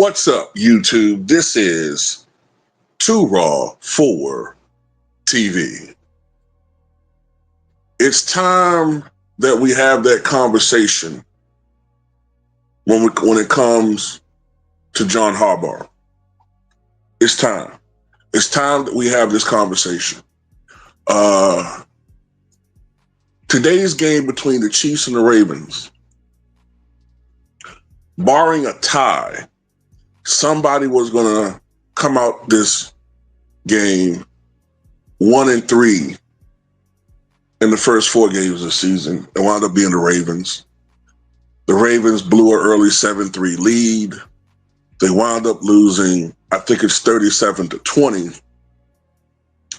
What's up, YouTube? This is Too Raw for TV. It's time that we have that conversation when it comes to John Harbaugh. It's time. It's time that we have this conversation. Today's game between the Chiefs and the Ravens, barring a tie, somebody was going to come out this game 1-3 in the first 4 games of the season. It wound up being the Ravens. The Ravens blew an early 7-3 lead. They wound up losing, I think it's 37-20.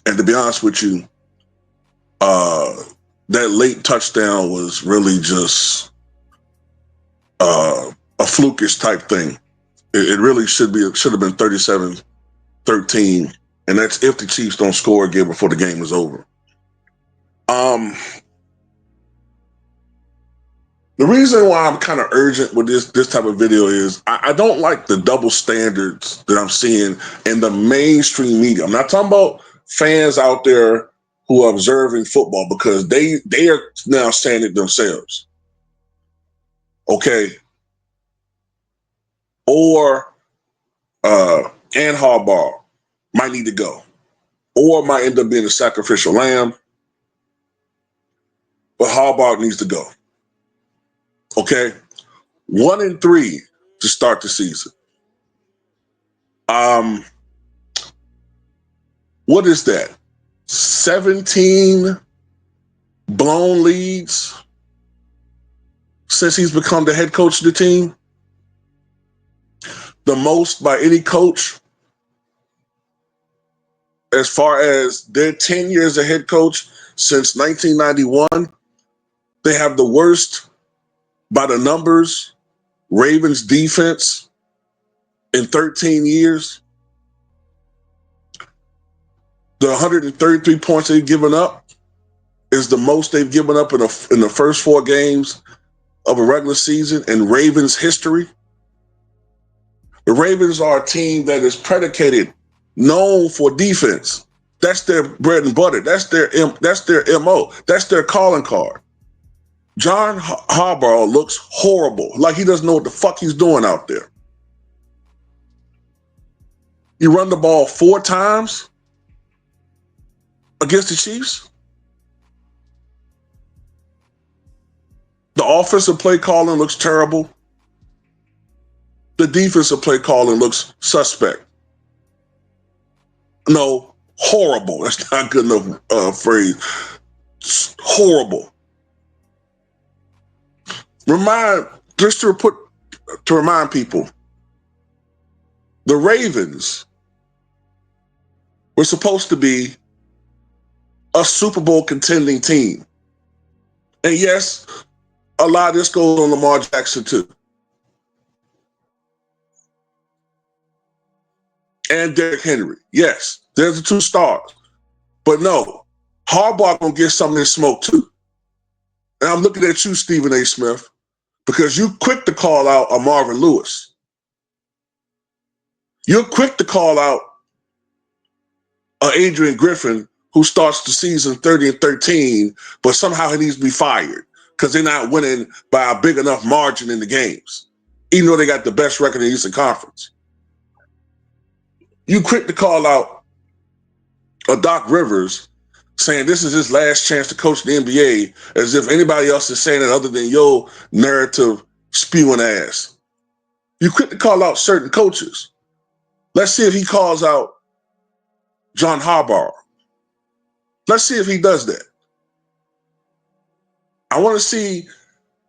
And to be honest with you, that late touchdown was really just a flukish type thing. It really should have been 37-13, and that's if the Chiefs don't score again before the game is over. The reason why I'm kind of urgent with this type of video is I don't like the double standards that I'm seeing in the mainstream media. I'm not talking about fans out there who are observing football, because they are now saying it themselves. Okay. Or and Harbaugh might need to go, or might end up being a sacrificial lamb. But Harbaugh needs to go. Okay, 1-3 to start the season. What is that? 17 blown leads since he's become the head coach of the team. The most by any coach as far as their 10 years as head coach since 1991. They have the worst by the numbers Ravens defense in 13 years. The 133 points they've given up is the most they've given up in the first 4 games of a regular season in Ravens history. The Ravens are a team that is predicated, known for defense. That's their bread and butter. That's their MO. That's their calling card. John Harbaugh looks horrible, like he doesn't know what the fuck he's doing out there. You run the ball 4 times against the Chiefs. The offensive play calling looks terrible. The defensive play calling looks suspect. No, horrible. That's not a good enough phrase. It's horrible. Remind people, the Ravens were supposed to be a Super Bowl contending team. And yes, a lot of this goes on Lamar Jackson too. And Derrick Henry. Yes, there's the 2 stars. But no, Harbaugh gonna get some of this smoke too. And I'm looking at you, Stephen A. Smith, because you're quick to call out a Marvin Lewis. You're quick to call out Adrian Griffin, who starts the season 30-13, but somehow he needs to be fired because they're not winning by a big enough margin in the games, even though they got the best record in the Eastern Conference. You quick to call out a Doc Rivers, saying this is his last chance to coach the NBA, as if anybody else is saying it other than your narrative spewing ass. You quick to call out certain coaches. Let's see if he calls out John Harbaugh. Let's see if he does that. I want to see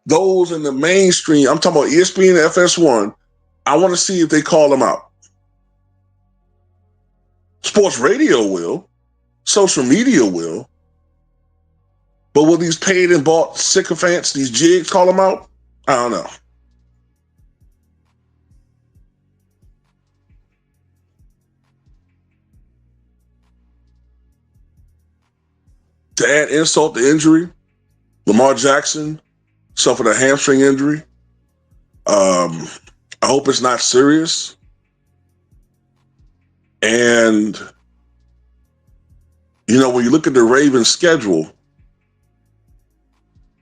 those in the mainstream. I'm talking about ESPN and FS1. I want to see if they call him out. Sports radio will. Social media will. But will these paid and bought sycophants, these jigs, call them out? I don't know. To add insult to injury, Lamar Jackson suffered a hamstring injury. I hope it's not serious. And, when you look at the Ravens schedule,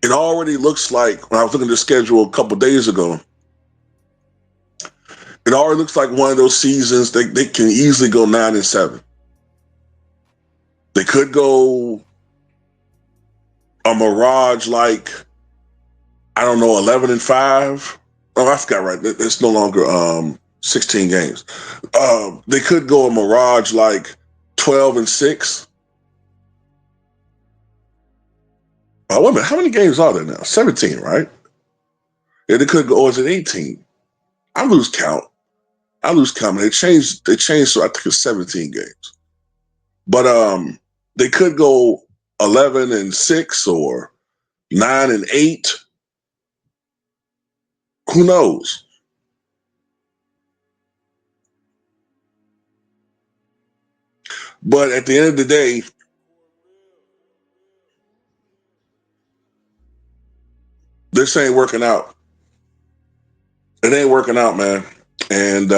it already looks like, when I was looking at the schedule a couple days ago, it already looks like one of those seasons they can easily go 9-7. They could go a mirage like, I don't know, 11-5. Oh, I forgot, right. It's no longer 16 games. They could go a mirage like 12-6. Wait a minute, how many games are there now? 17, right? Yeah, they could go, or is it 18? I lose count. They changed, so I think it's 17 games. But they could go 11-6 or 9-8. Who knows? But at the end of the day, this ain't working out. It ain't working out, man. And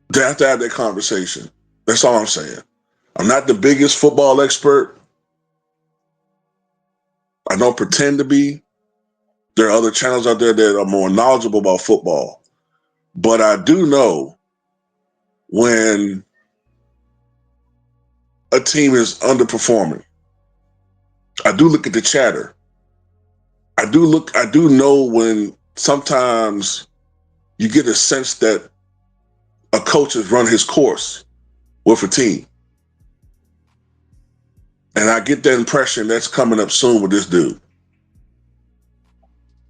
they have to have that conversation. That's all I'm saying. I'm not the biggest football expert. I don't pretend to be. There are other channels out there that are more knowledgeable about football. But I do know when a team is underperforming. I do look at the chatter. I do know when sometimes you get a sense that a coach has run his course with a team. And I get that impression that's coming up soon with this dude.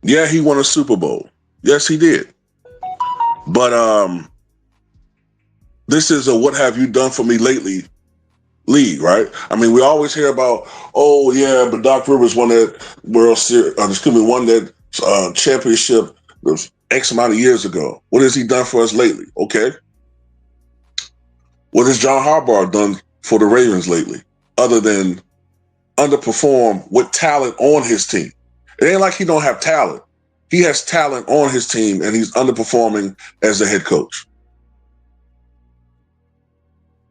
Yeah, he won a Super Bowl. Yes, he did. But this is a what have you done for me lately league, right? I mean, we always hear about, oh yeah, but Doc Rivers won that won that championship X amount of years ago. What has he done for us lately? Okay. What has John Harbaugh done for the Ravens lately, other than underperform with talent on his team? It ain't like he don't have talent. He has talent on his team, and he's underperforming as a head coach.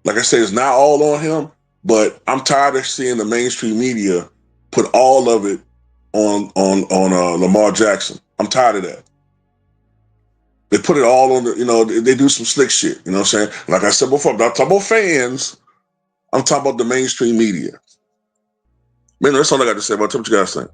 Like I said, it's not all on him, but I'm tired of seeing the mainstream media put all of it on Lamar Jackson. I'm tired of that. They put it all on they do some slick shit. You know what I'm saying? Like I said before, I'm not talking about fans. I'm talking about the mainstream media. Man, that's all I got to say about it. What you guys think?